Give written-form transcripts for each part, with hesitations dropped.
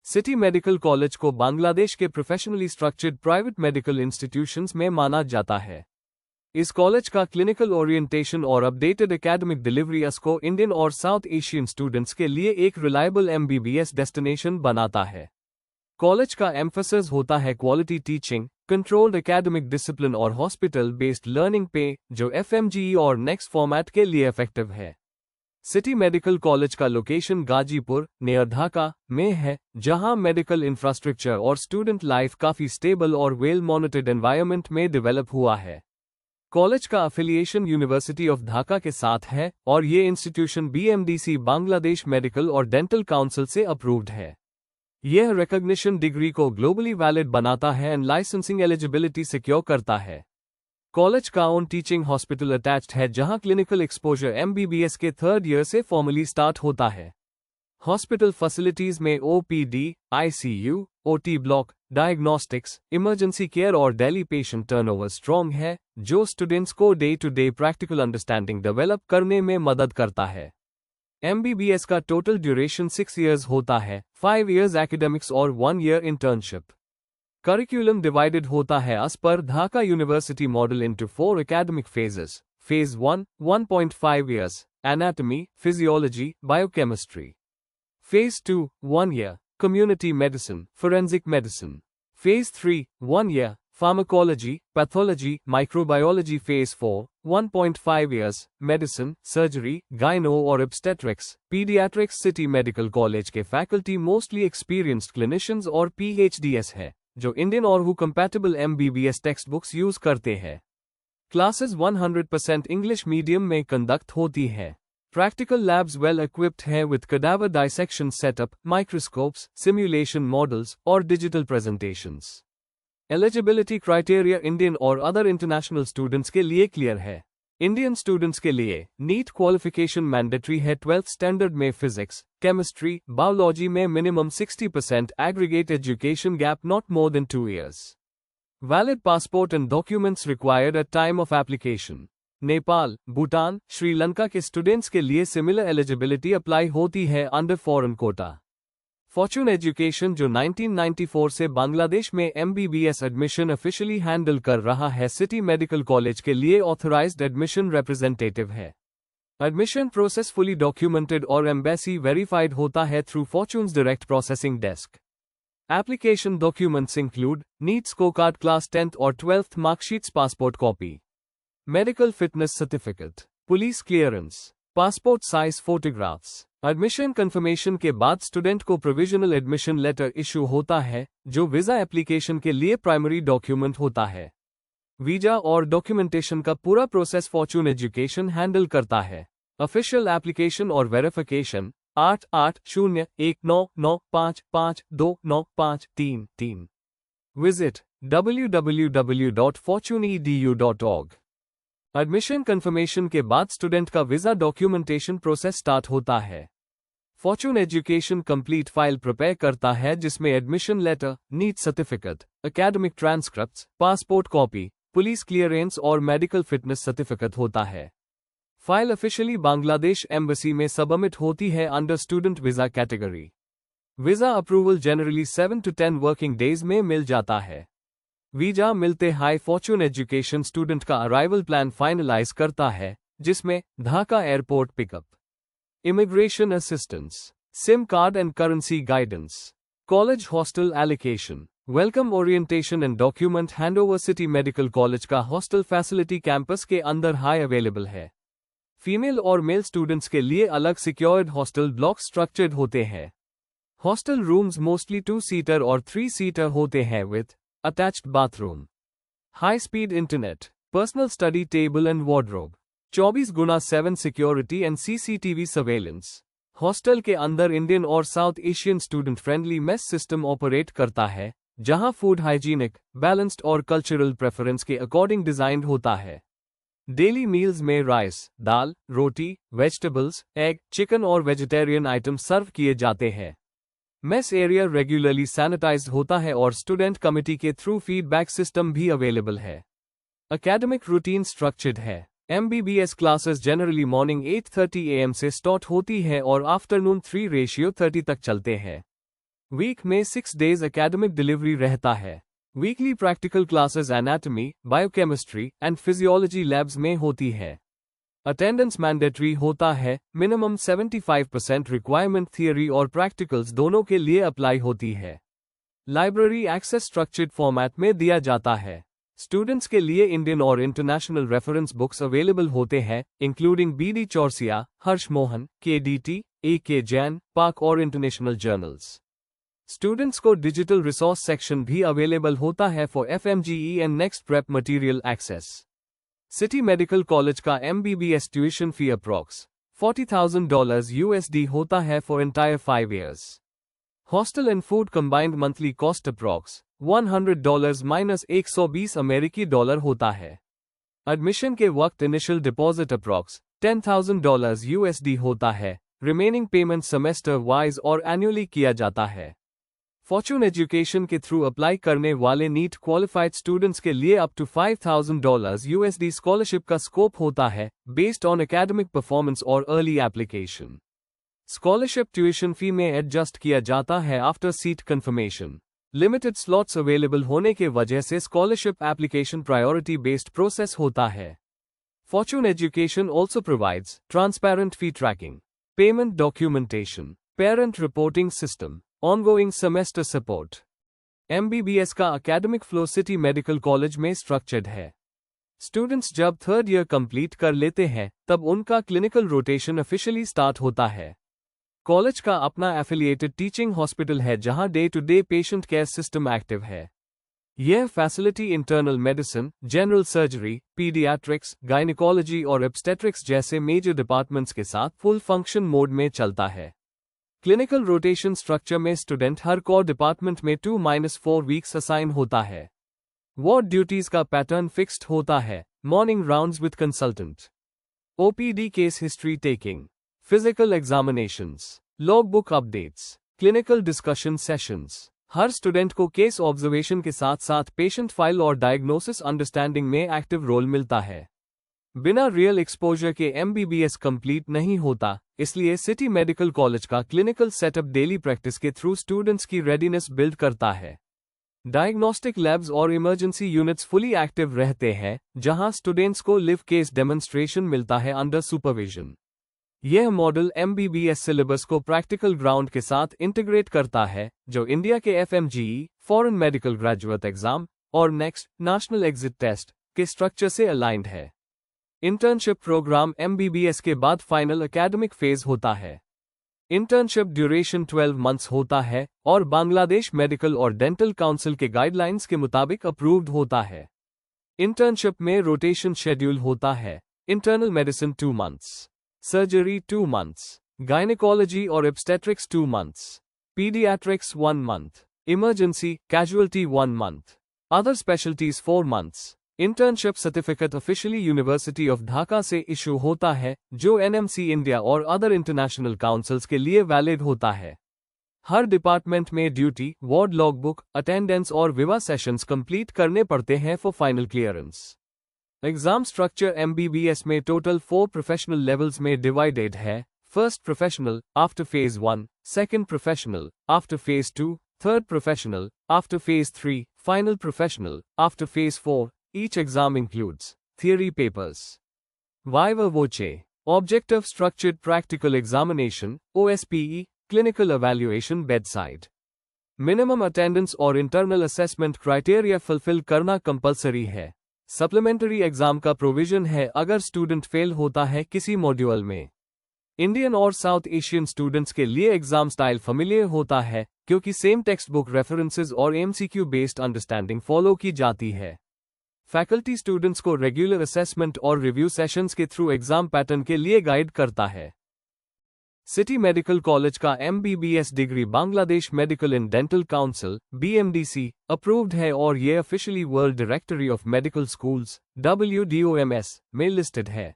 City medical college को बांग्लादेश के professionally structured private medical institutions में माना जाता है। इस कॉलेज का क्लिनिकल ओरिएंटेशन और अपडेटेड एकेडमिक डिलीवरी इसको इंडियन और साउथ एशियन स्टूडेंट्स के लिए एक रिलायबल एमबीबीएस डेस्टिनेशन बनाता है। कॉलेज का एम्फेसिस होता है quality teaching, controlled academic discipline और हॉस्पिटल बेस्ड लर्निंग पे, जो एफएमजीई और नेक्स्ट फॉर्मेट के लिए इफेक्टिव है। सिटी मेडिकल कॉलेज का लोकेशन गाजीपुर नियर ढाका में है, जहां मेडिकल इंफ्रास्ट्रक्चर और स्टूडेंट लाइफ काफी स्टेबल और वेल मॉनिटर्ड एनवायरनमेंट में डेवलप हुआ है। कॉलेज का अफिलिएशन यूनिवर्सिटी ऑफ ढाका के साथ है और ये इंस्टीट्यूशन बीएमडीसी बांग्लादेश मेडिकल और डेंटल काउंसिल से अप्रूव्ड है। यह रिकॉग्निशन डिग्री को ग्लोबली वैलिड बनाता है एंड लाइसेंसिंग एलिजिबिलिटी सिक्योर करता है। कॉलेज का ओन टीचिंग हॉस्पिटल अटैच्ड है, जहां क्लिनिकल एक्सपोजर एमबीबीएस के 3rd ईयर से फॉर्मली स्टार्ट होता है। हॉस्पिटल फैसिलिटीज में OPD, ICU, OT block, diagnostics, emergency care और डेली पेशेंट टर्नओवर स्ट्रॉन्ग है, जो स्टूडेंट्स को day to day practical understanding develop करने में मदद करता है। एमबीबीएस का टोटल ड्यूरेशन 6 इयर्स होता है, 5 इयर्स एकेडमिक्स और 1 ईयर इंटर्नशिप। करिकुलम डिवाइडेड होता है as per Dhaka university model into 4 academic phases. Phase 1 1.5 years, anatomy, physiology, biochemistry. Phase 2 1 year, community medicine, forensic medicine. Phase 3 1 year, pharmacology, pathology, microbiology. Phase 4 1.5 years, medicine, surgery, gyno और obstetrics, paediatrics. City medical college के faculty mostly experienced clinicians और PhDs है, जो Indian और who compatible MBBS text books use करते हैं। Classes 100% English medium में conduct होती है। प्रैक्टिकल लैब्स वेल इक्विप्ड हैं with cadaver dissection setup, microscopes, simulation models और digital presentations. Eligibility criteria Indian और अदर इंटरनेशनल स्टूडेंट्स के लिए क्लियर है। इंडियन स्टूडेंट्स के लिए नीट क्वालिफिकेशन मैंडेटरी है। 12th स्टैंडर्ड में फिजिक्स, केमिस्ट्री, बायोलॉजी में minimum 60%, aggregate education gap not more than 2 years। Valid passport and documents required at time of application. Nepal, Bhutan, Sri Lanka के students के लिए सिमिलर एलिजिबिलिटी अप्लाई होती है under foreign quota. Fortune education, जो 1994 से बांग्लादेश में एमबीबीएस एडमिशन ऑफिशियली हैंडल कर रहा है, सिटी मेडिकल कॉलेज के लिए ऑथराइज्ड एडमिशन रिप्रेजेंटेटिव है। एडमिशन प्रोसेस फुली डॉक्यूमेंटेड और एम्बेसी वेरीफाइड होता है through Fortune's direct processing desk. Application documents include NEET score card, class 10th और 12th marksheets, passport copy, medical fitness certificate, police clearance, passport size photographs. Admission confirmation के बाद student को provisional admission letter issue होता है, जो visa application के लिए primary document होता है। वीजा और डॉक्यूमेंटेशन का पूरा प्रोसेस फॉर्चून एजुकेशन हैंडल करता है। ऑफिशियल एप्लीकेशन और verification 880995529533। Visit www.fortuneedu.org। Admission confirmation के बाद स्टूडेंट का वीजा डॉक्यूमेंटेशन प्रोसेस स्टार्ट होता है। Fortune education complete file prepare करता है, जिसमें admission letter, NEET certificate, academic transcripts, passport copy, police clearance और मेडिकल फिटनेस सर्टिफिकेट होता है। फाइल ऑफिशियली बांग्लादेश एम्बेसी में सबमिट होती है under student visa category. Visa approval generally 7 to 10 working days में मिल जाता है। वीजा मिलते हाई फॉर्चून एजुकेशन स्टूडेंट का अराइवल प्लान फाइनलाइज करता है, जिसमें Dhaka airport pickup, immigration assistance, SIM card and currency guidance, college hostel allocation, welcome orientation and document handover. City medical college का हॉस्टल फैसिलिटी कैंपस के अंदर हाई अवेलेबल है। Female और mail students के लिए अलग सिक्योर्ड हॉस्टल ब्लॉक स्ट्रक्चर्ड होते हैं। हॉस्टल रूम्स मोस्टली 2-seater और 3-seater होते हैं with attached bathroom, high speed internet, personal study table and wardrobe, 24/7 security and CCTV surveillance. Hostel के अंदर इंडियन और south Asian student friendly mess system operate करता है, जहां फूड हाइजीनिक, बैलेंस्ड और कल्चरल प्रेफरेंस के अकॉर्डिंग डिजाइंड होता है। डेली मील्स में राइस, दाल, रोटी, वेजिटेबल्स, एग, चिकन और वेजिटेरियन आइटम सर्व किए जाते हैं। मेस एरिया रेगुलरली सैनिटाइज्ड होता है और स्टूडेंट कमिटी के थ्रू फीडबैक सिस्टम भी अवेलेबल है। एकेडमिक रूटीन स्ट्रक्चर्ड है। MBBS classes generally morning 8:30 AM से स्टार्ट होती है और आफ्टरनून 3:30 तक चलते हैं। वीक में 6 डेज एकेडमिक डिलीवरी रहता है। Weekly practical classes anatomy, biochemistry and physiology labs में होती है। अटेंडेंस मैंडेटरी होता है। मिनिमम 75% रिक्वायरमेंट थियरी और प्रैक्टिकल्स दोनों के लिए अप्लाई होती है। लाइब्रेरी एक्सेस स्ट्रक्चर्ड फॉर्मेट में दिया जाता है। स्टूडेंट्स के लिए इंडियन और इंटरनेशनल रेफरेंस बुक्स अवेलेबल होते हैं, including BD. Chaurasia, Harsh Mohan, KDT., AK. Jain, Park और इंटरनेशनल जर्नल्स। स्टूडेंट्स को डिजिटल रिसोर्स सेक्शन भी अवेलेबल होता है for FMGE and next prep material access. City medical college का MBBS tuition fee approx $40,000 USD होता है for entire 5 years। Hostel and food combined monthly cost approx $100 minus $120 होता है। Admission के वक्त इनिशियल डिपॉजिट अप्रॉक्स $10,000 USD होता है। Remaining payment semester wise और एनुअली किया जाता है। फॉर्चून एजुकेशन के थ्रू अप्लाई करने वाले नीट क्वालिफाइड स्टूडेंट्स के लिए अप टू $5,000 USD स्कॉलरशिप का स्कोप होता है, बेस्ड ऑन एकेडमिक परफॉर्मेंस और early application. Scholarship tuition fee में एडजस्ट किया जाता है after seat confirmation. Limited slots available होने के वजह से scholarship application priority based process होता है। Fortune education also provides transparent fee tracking, payment documentation, parent reporting system, ongoing semester support. MBBS का academic flow city medical college में structured है। Students जब 3rd ईयर कंप्लीट कर लेते हैं तब उनका क्लिनिकल रोटेशन ऑफिशियली स्टार्ट होता है। कॉलेज का अपना एफिलिएटेड टीचिंग हॉस्पिटल है जहां day to day patient care system active है। यह facility internal medicine, general surgery, paediatrics, gynaecology और ऑब्स्टेट्रिक्स जैसे मेजर डिपार्टमेंट्स के साथ फुल फंक्शन मोड में चलता है। क्लिनिकल रोटेशन स्ट्रक्चर में स्टूडेंट हर कोर डिपार्टमेंट में 2-4 वीक्स असाइन होता है। वार्ड ड्यूटीज का पैटर्न फिक्स्ड होता है। Morning rounds with consultant, OPD case history taking, physical examinations, log book updates, clinical discussion sessions. Her student को केस ऑब्जर्वेशन के साथ साथ पेशेंट फाइल और डायग्नोसिस अंडरस्टैंडिंग में एक्टिव रोल मिलता है। बिना रियल एक्सपोजर के MBBS कंप्लीट नहीं होता, इसलिए सिटी मेडिकल कॉलेज का क्लिनिकल सेटअप डेली प्रैक्टिस के थ्रू स्टूडेंट्स की रेडीनेस बिल्ड करता है। डायग्नोस्टिक लैब्स और इमरजेंसी यूनिट्स फुली एक्टिव रहते हैं, जहां स्टूडेंट्स को लिव केस डेमोन्स्ट्रेशन मिलता है अंडर सुपरविजन। यह मॉडल MBBS सिलेबस को प्रैक्टिकल ग्राउंड के साथ इंटीग्रेट करता है, जो इंडिया के FMGE, foreign medical graduate exam और नेक्स्ट नेशनल एग्जिट टेस्ट के स्ट्रक्चर से अलाइंड है। इंटर्नशिप प्रोग्राम MBBS के बाद फाइनल एकेडमिक फेज होता है। इंटर्नशिप ड्यूरेशन 12 मंथ्स होता है और बांग्लादेश मेडिकल और डेंटल काउंसिल के गाइडलाइंस के मुताबिक अप्रूव्ड होता है। इंटर्नशिप में रोटेशन शेड्यूल होता है। Internal medicine 2 months, surgery 2 months, gynaecology और obstetrics 2 months, paediatrics 1 month, emergency casualty 1 month, other specialities 4 months. Internship certificate officially university of Dhaka से इशू होता है, जो NMC इंडिया और अदर इंटरनेशनल काउंसिल्स के लिए वैलिड होता है। हर डिपार्टमेंट में ड्यूटी, वार्ड लॉगबुक, अटेंडेंस और विवा सेशंस कंप्लीट करने पड़ते हैं for final clearance. Exam structure MBBS में टोटल 4 प्रोफेशनल लेवल्स में डिवाइडेड है। First professional after phase 1, second professional after phase 2, third professional after phase 3, final professional after phase 4। Each exam includes theory papers, viva voce, objective structured practical examination, OSPE, clinical evaluation bedside. Minimum attendance और internal assessment criteria fulfill करना compulsory है। Supplementary exam का provision है अगर student fail होता है किसी module में। इंडियन और साउथ एशियन स्टूडेंट्स के लिए एग्जाम स्टाइल familiar होता है, क्योंकि सेम टेक्स्ट बुक रेफरेंसेज और MCQ बेस्ड अंडरस्टैंडिंग फॉलो की जाती है। फैकल्टी स्टूडेंट्स को रेगुलर असेसमेंट और रिव्यू सेशंस के थ्रू एग्जाम पैटर्न के लिए गाइड करता है। सिटी मेडिकल कॉलेज का MBBS degree Bangladesh medical and dental council BMDC approved है और ये officially world directory of medical schools WDOMS में लिस्टेड है।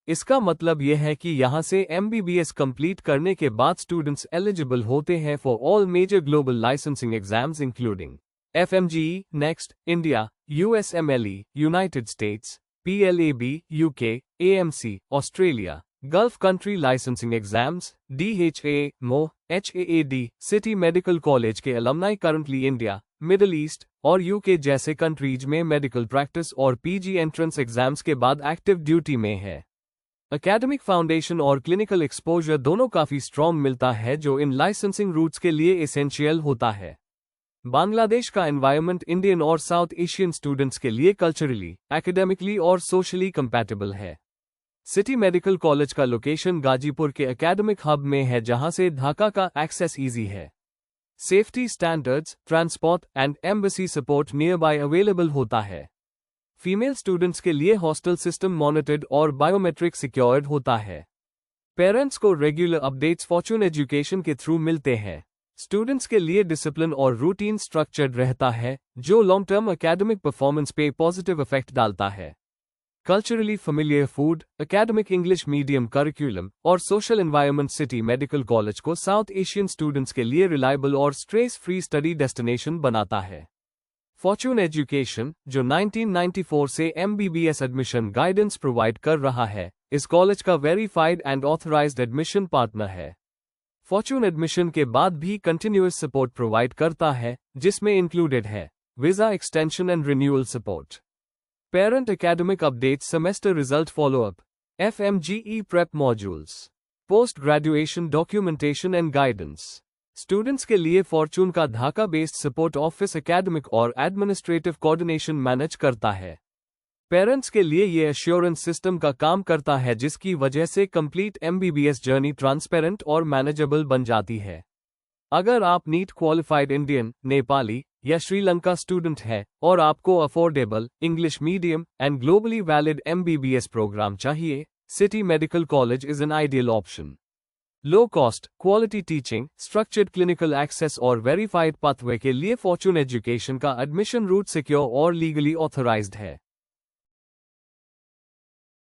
इसका मतलब यह है कि यहां से MBBS कंप्लीट करने के बाद स्टूडेंट्स एलिजिबल होते हैं for all major global licensing exams including FMGE, NEXT, India, USMLE, United States, PLAB, UK, AMC, Australia, Gulf country licensing exams DHA, MO, HAAD, city medical college के alumni currently India, Middle East और UK जैसे countries में medical practice और PG entrance exams के बाद active duty में है। Academic foundation और क्लिनिकल एक्सपोजर दोनों काफी स्ट्रॉन्ग मिलता है जो इन लाइसेंसिंग रूट्स के लिए एसेंशियल होता है। बांग्लादेश का एनवायरनमेंट इंडियन और साउथ एशियन स्टूडेंट्स के लिए कल्चरली, एकेडमिकली और सोशली कंपैटिबल है। सिटी मेडिकल कॉलेज का लोकेशन गाजीपुर के एकेडमिक हब में है जहां से ढाका का एक्सेस इजी है। Safety standards, transport and embassy support near by available होता है। फीमेल स्टूडेंट्स के लिए हॉस्टल सिस्टम मॉनिटर्ड और बायोमेट्रिक सिक्योर्ड होता है। पेरेंट्स को रेगुलर अपडेट्स फॉर्चून एजुकेशन के थ्रू मिलते हैं। स्टूडेंट्स के लिए डिसिप्लिन और रूटीन स्ट्रक्चर्ड रहता है जो लॉन्ग टर्म एकेडमिक परफॉर्मेंस पे पॉजिटिव इफेक्ट डालता है। Culturally familiar food, academic English medium curriculum और social environment city medical college को साउथ एशियन स्टूडेंट्स के लिए रिलायबल और स्ट्रेस फ्री स्टडी डेस्टिनेशन बनाता है। फॉर्चून एजुकेशन, जो 1994 से MBBS एडमिशन गाइडेंस प्रोवाइड कर रहा है, इस कॉलेज का verified and authorised admission partner है। फॉर्चून एडमिशन के बाद भी कंटिन्यूअस सपोर्ट प्रोवाइड करता है, जिसमें इंक्लूडेड है visa extension and renewal support, parent academic update, semester result follow up, FMGE prep modules, post graduation documentation and guidance. Students के लिए फॉर्चून का Dhaka based support office academic और एडमिनिस्ट्रेटिव कोऑर्डिनेशन मैनेज करता है। पेरेंट्स के लिए ये एश्योरेंस सिस्टम का काम करता है जिसकी वजह से कंप्लीट MBBS जर्नी ट्रांसपेरेंट और मैनेजेबल बन जाती है। अगर आप नीट क्वालिफाइड इंडियन, नेपाली या श्रीलंका स्टूडेंट हैं और आपको affordable English medium and globally valid MBBS programme चाहिए, city medical college is an ideal option. Low cost, quality teaching, structured clinical access और वेरीफाइड पाथवे के लिए फॉर्चून एजुकेशन का एडमिशन रूट सिक्योर और लीगली ऑथराइज्ड है।